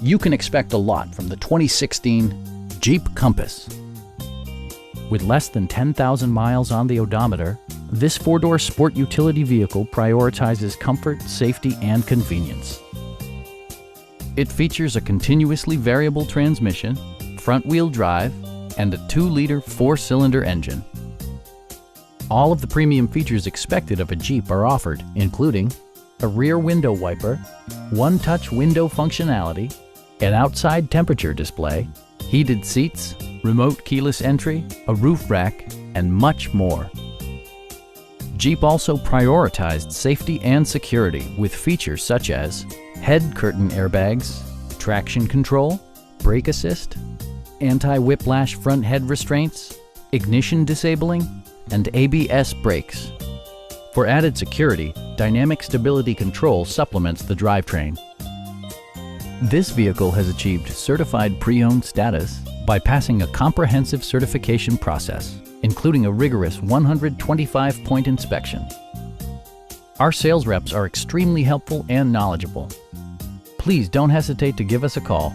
You can expect a lot from the 2016 Jeep Compass. With less than 10,000 miles on the odometer, this four-door sport utility vehicle prioritizes comfort, safety, and convenience. It features a continuously variable transmission, front-wheel drive, and a 2-liter 4-cylinder engine. All of the premium features expected of a Jeep are offered, including a rear window wiper, one-touch window functionality, an outside temperature display, heated seats, remote keyless entry, a roof rack, and much more. Jeep also prioritized safety and security with features such as head curtain airbags, traction control, brake assist, anti-whiplash front head restraints, ignition disabling, and ABS brakes. For added security, dynamic stability control supplements the drivetrain. This vehicle has achieved certified pre-owned status by passing a comprehensive certification process, including a rigorous 125-point inspection. Our sales reps are extremely helpful and knowledgeable. Please don't hesitate to give us a call.